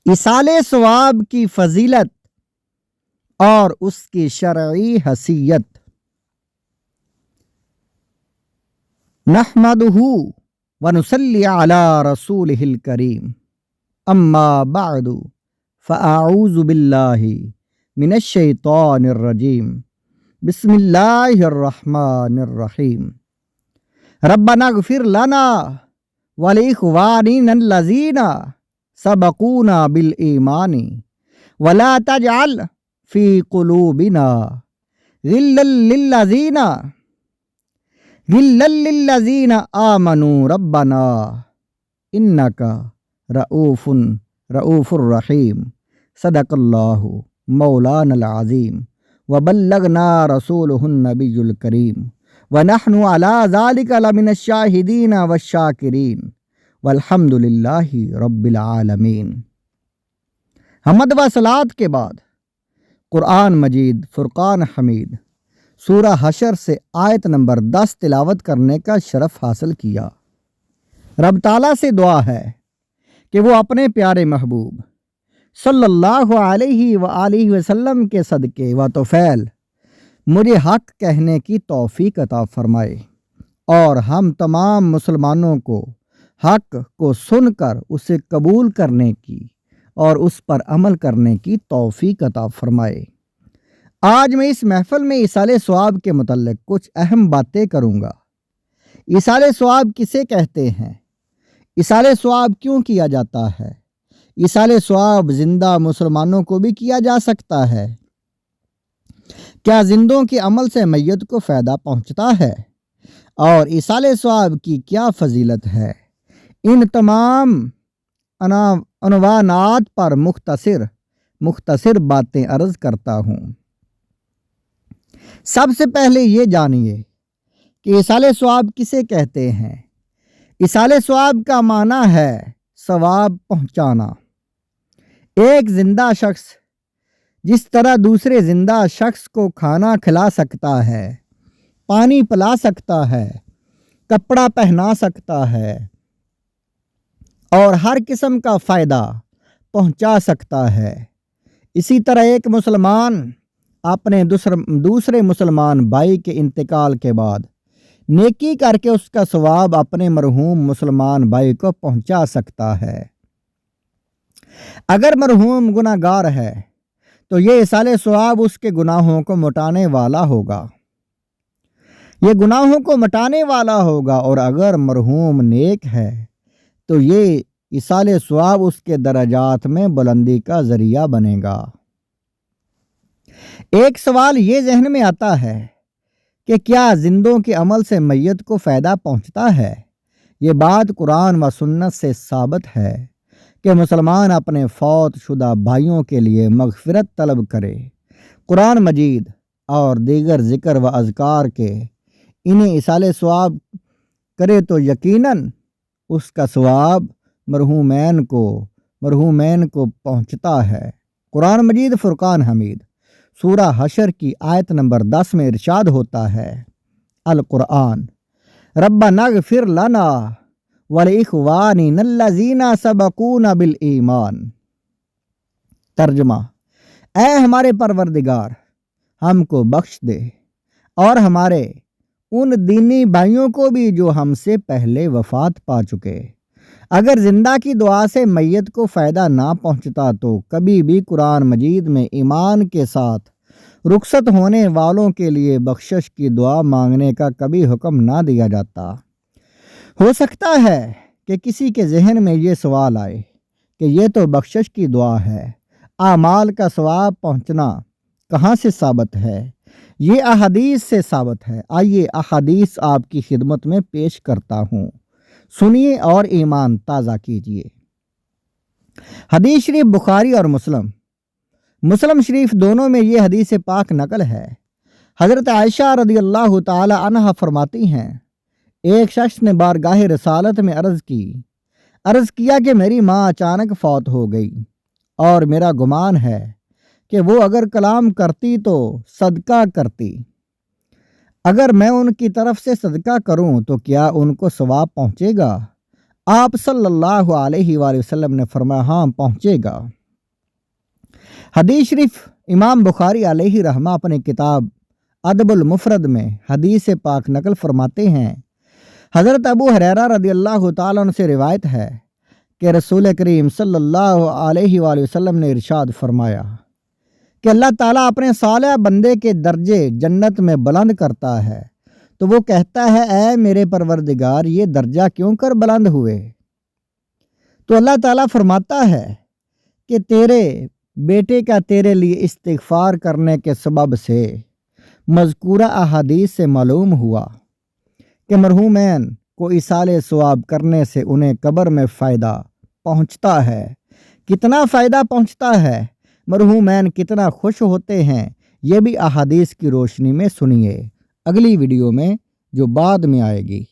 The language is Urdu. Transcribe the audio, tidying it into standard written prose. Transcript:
ایصال ثواب کی فضیلت اور اس کی شرعی حیثیت۔ نحمدہ ونصلی علی رسولہ الکریم، اما بعد فاعوذ باللہ من الشیطان الرجیم، بسم اللہ الرحمن الرحیم۔ ربنا اغفر لنا ولاخواننا الذین سبقونا بالایمان ولا تجعل فی قلوبنا غلا للذین آمنوا ربنا انک رؤوف الرحیم۔ صدق اللہ مولانا العظیم وبلغنا رسولہ النبی الکریم ونحن علی ذلک لمن الشاہدین والشاکرین والحمد للہ رب العالمین۔ حمد و صلات کے بعد قرآن مجید فرقان حمید سورہ حشر سے آیت نمبر 10 تلاوت کرنے کا شرف حاصل کیا۔ رب تعالیٰ سے دعا ہے کہ وہ اپنے پیارے محبوب صلی اللہ علیہ وآلہ وسلم کے صدقے و طفیل مجھے حق کہنے کی توفیق عطا فرمائے، اور ہم تمام مسلمانوں کو حق کو سن کر اسے قبول کرنے کی اور اس پر عمل کرنے کی توفیق عطا فرمائے۔ آج میں اس محفل میں ایصال ثواب کے متعلق کچھ اہم باتیں کروں گا۔ ایصال ثواب کسے کہتے ہیں؟ ایصال ثواب کیوں کیا جاتا ہے؟ ایصال ثواب زندہ مسلمانوں کو بھی کیا جا سکتا ہے؟ کیا زندوں کے عمل سے میت کو فائدہ پہنچتا ہے؟ اور ایصال ثواب کی کیا فضیلت ہے؟ ان تمام عنوانات پر مختصر باتیں عرض کرتا ہوں۔ سب سے پہلے یہ جانیے کہ ایصال ثواب کسے کہتے ہیں۔ ایصال ثواب کا معنی ہے ثواب پہنچانا۔ ایک زندہ شخص جس طرح دوسرے زندہ شخص کو کھانا کھلا سکتا ہے، پانی پلا سکتا ہے، کپڑا پہنا سکتا ہے اور ہر قسم کا فائدہ پہنچا سکتا ہے، اسی طرح ایک مسلمان اپنے دوسرے مسلمان بھائی کے انتقال کے بعد نیکی کر کے اس کا ثواب اپنے مرحوم مسلمان بھائی کو پہنچا سکتا ہے۔ اگر مرحوم گناہ گار ہے تو یہ ایصال ثواب اس کے گناہوں کو مٹانے والا ہوگا، اور اگر مرحوم نیک ہے تو یہ ایصال ثواب اس کے درجات میں بلندی کا ذریعہ بنے گا۔ ایک سوال یہ ذہن میں آتا ہے کہ کیا زندوں کے عمل سے میت کو فائدہ پہنچتا ہے؟ یہ بات قرآن و سنت سے ثابت ہے کہ مسلمان اپنے فوت شدہ بھائیوں کے لیے مغفرت طلب کرے، قرآن مجید اور دیگر ذکر و اذکار کے انہیں ایصال ثواب کرے تو یقیناً اس کا ثواب مرحومین کو پہنچتا ہے۔ قرآن مجید فرقان حمید سورہ حشر کی آیت نمبر 10 میں ارشاد ہوتا ہے، القرآن ربنا اغفر لنا ولاخواننا الذین سبقونا بالایمان۔ ترجمہ: اے ہمارے پروردگار، ہم کو بخش دے اور ہمارے ان دینی بھائیوں کو بھی جو ہم سے پہلے وفات پا چکے۔ اگر زندہ کی دعا سے میت کو فائدہ نہ پہنچتا تو کبھی بھی قرآن مجید میں ایمان کے ساتھ رخصت ہونے والوں کے لیے بخشش کی دعا مانگنے کا کبھی حکم نہ دیا جاتا۔ ہو سکتا ہے کہ کسی کے ذہن میں یہ سوال آئے کہ یہ تو بخشش کی دعا ہے، اعمال کا ثواب پہنچنا کہاں سے ثابت ہے؟ یہ احادیث سے ثابت ہے۔ آئیے احادیث آپ کی خدمت میں پیش کرتا ہوں، سنیے اور ایمان تازہ کیجیے۔ حدیث شریف بخاری اور مسلم شریف دونوں میں یہ حدیث پاک نقل ہے۔ حضرت عائشہ رضی اللہ تعالی عنہ فرماتی ہیں، ایک شخص نے بارگاہ رسالت میں عرض کیا کہ میری ماں اچانک فوت ہو گئی اور میرا گمان ہے کہ وہ اگر کلام کرتی تو صدقہ کرتی۔ اگر میں ان کی طرف سے صدقہ کروں تو کیا ان کو ثواب پہنچے گا؟ آپ صلی اللہ علیہ وآلہ وسلم نے فرمایا ہاں پہنچے گا۔ حدیث شریف امام بخاری علیہ رحمہ اپنے کتاب ادب المفرد میں حدیث پاک نقل فرماتے ہیں، حضرت ابو ہریرہ رضی اللہ تعالیٰ عنہ سے روایت ہے کہ رسول کریم صلی اللہ علیہ وآلہ وسلم نے ارشاد فرمایا کہ اللہ تعالیٰ اپنے صالح بندے کے درجے جنت میں بلند کرتا ہے تو وہ کہتا ہے اے میرے پروردگار یہ درجہ کیوں کر بلند ہوئے؟ تو اللہ تعالیٰ فرماتا ہے کہ تیرے بیٹے کا تیرے لیے استغفار کرنے کے سبب سے مذکورہ احادیث سے معلوم ہوا کہ مرحومین کو ایصال ثواب کرنے سے انہیں قبر میں فائدہ پہنچتا ہے۔ کتنا فائدہ پہنچتا ہے، مرحومین کتنا خوش ہوتے ہیں، یہ بھی احادیث کی روشنی میں سنیے اگلی ویڈیو میں جو بعد میں آئے گی۔